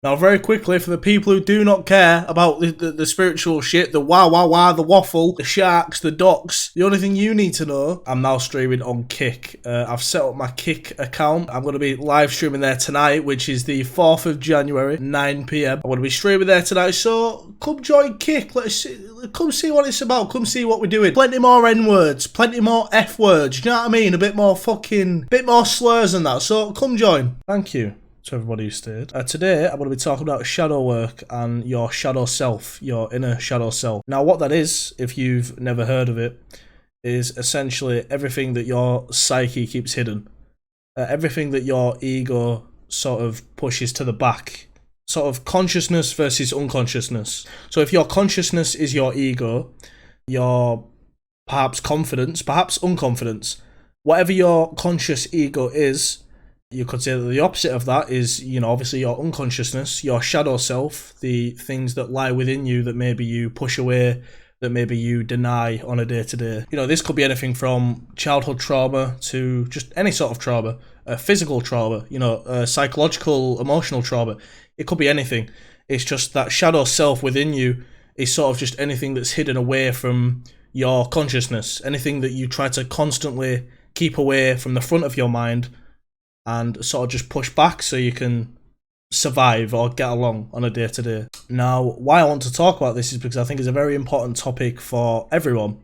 Now, very quickly, for the people who do not care about the spiritual shit, the wah, the waffle, the sharks, the docs, the only thing you need to know, I'm now streaming on Kick. I've set up my Kick account. I'm going to be live streaming there tonight, which is the 4th of January, 9 PM. I'm going to be streaming there tonight, so come join Kick. Come see what it's about. Come see what we're doing. Plenty more N-words, plenty more F-words, you know what I mean? A bit more slurs than that, so come join. Thank you to everybody who stayed. Today, I'm going to be talking about shadow work and your shadow self, your inner shadow self. Now, what that is, if you've never heard of it, is essentially everything that your psyche keeps hidden. Everything that your ego sort of pushes to the back. Sort of consciousness versus unconsciousness. So if your consciousness is your ego, your perhaps confidence, perhaps unconfidence, whatever your conscious ego is, you could say that the opposite of that is, obviously your unconsciousness, your shadow self, the things that lie within you that maybe you push away, that maybe you deny on a day-to-day. This could be anything from childhood trauma to just any sort of trauma, physical trauma, psychological, emotional trauma. It could be anything. It's just that shadow self within you is sort of just anything that's hidden away from your consciousness, anything that you try to constantly keep away from the front of your mind and sort of just push back so you can survive or get along on a day-to-day. Now, why I want to talk about this is because I think it's a very important topic for everyone.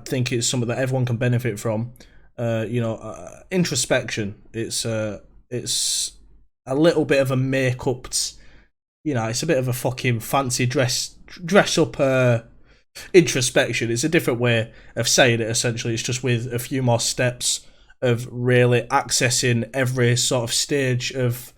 I think it's something that everyone can benefit from. Introspection. It's a little bit of a make-up, it's a bit of a fucking fancy dress up introspection. It's a different way of saying it, essentially. It's just with a few more steps of really accessing every sort of stage of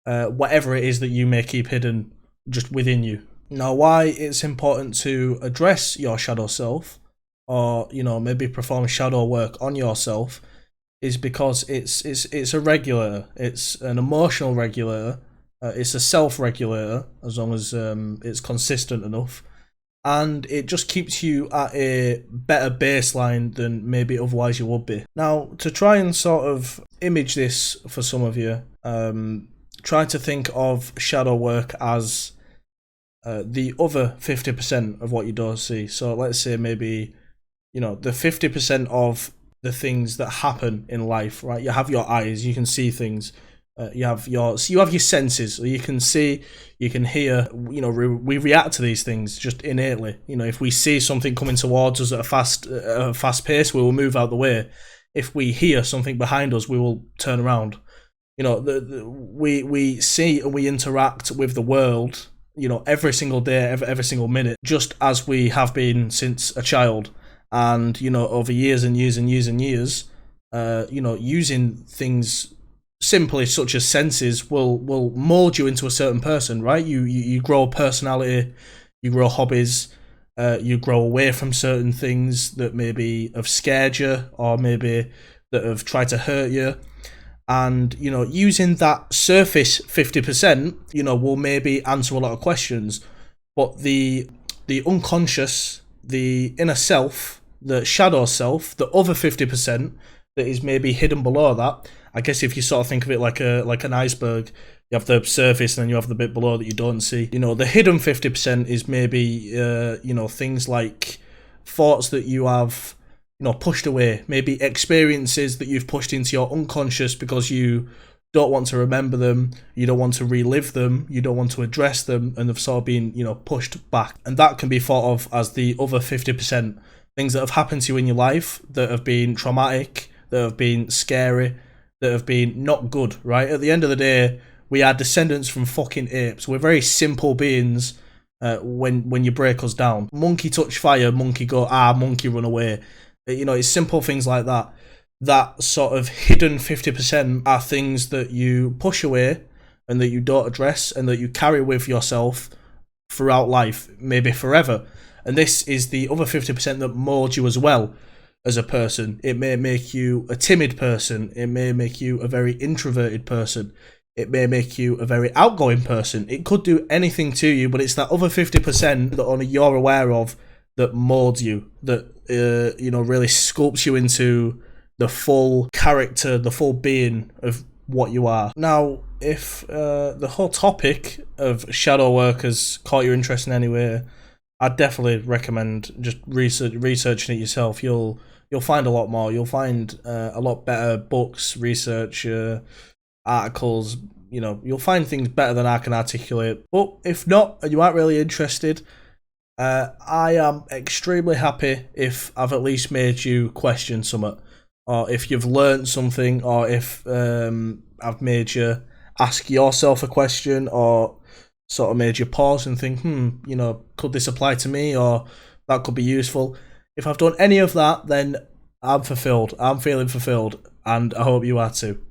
whatever it is that you may keep hidden just within you. Now, why it's important to address your shadow self, or maybe perform shadow work on yourself, is because it's a regulator. It's an emotional regulator. It's a self-regulator, as long as it's consistent enough. And it just keeps you at a better baseline than maybe otherwise you would be. Now, to try and sort of image this for some of you, try to think of shadow work as the other 50% of what you don't see. So let's say maybe, the 50% of the things that happen in life, right? You have your eyes, you can see things. You have your senses, so you can see, you can hear. We react to these things just innately. If we see something coming towards us at a fast pace, we will move out the way. If we hear something behind us, we will turn around. We see and we interact with the world, every single day, every single minute, just as we have been since a child, and over years and years and years and years, using things simply such as senses will mold you into a certain person, right? You grow a personality, you grow hobbies, you grow away from certain things that maybe have scared you, or maybe that have tried to hurt you. And using that surface 50%, will maybe answer a lot of questions, but the unconscious, the inner self, the shadow self, the other 50% that is maybe hidden below that. I guess if you sort of think of it like an iceberg, you have the surface and then you have the bit below that you don't see. The hidden 50% is maybe things like thoughts that you have pushed away, maybe experiences that you've pushed into your unconscious because you don't want to remember them, you don't want to relive them, you don't want to address them, and have sort of been pushed back. And that can be thought of as the other 50%, things that have happened to you in your life that have been traumatic, that have been scary, that have been not good, right? At the end of the day, we are descendants from fucking apes. We're very simple beings when you break us down. Monkey touch fire, monkey go, monkey run away. It's simple things like that. That sort of hidden 50% are things that you push away and that you don't address and that you carry with yourself throughout life, maybe forever. And this is the other 50% that molds you as well as a person. It may make you a timid person. It may make you a very introverted person. It may make you a very outgoing person. It could do anything to you, but it's that other 50% that only you're aware of that molds you, that really sculpts you into the full character, the full being of what you are. Now, if the whole topic of shadow work has caught your interest in any way, I'd definitely recommend just researching it yourself. You'll find a lot more. You'll find a lot better books, research, articles. You'll find things better than I can articulate. But if not, and you aren't really interested, I am extremely happy if I've at least made you question something, or if you've learned something, or if I've made you ask yourself a question, or sort of made you pause and think, could this apply to me, or that could be useful. If I've done any of that, then I'm fulfilled. I'm feeling fulfilled, and I hope you are too.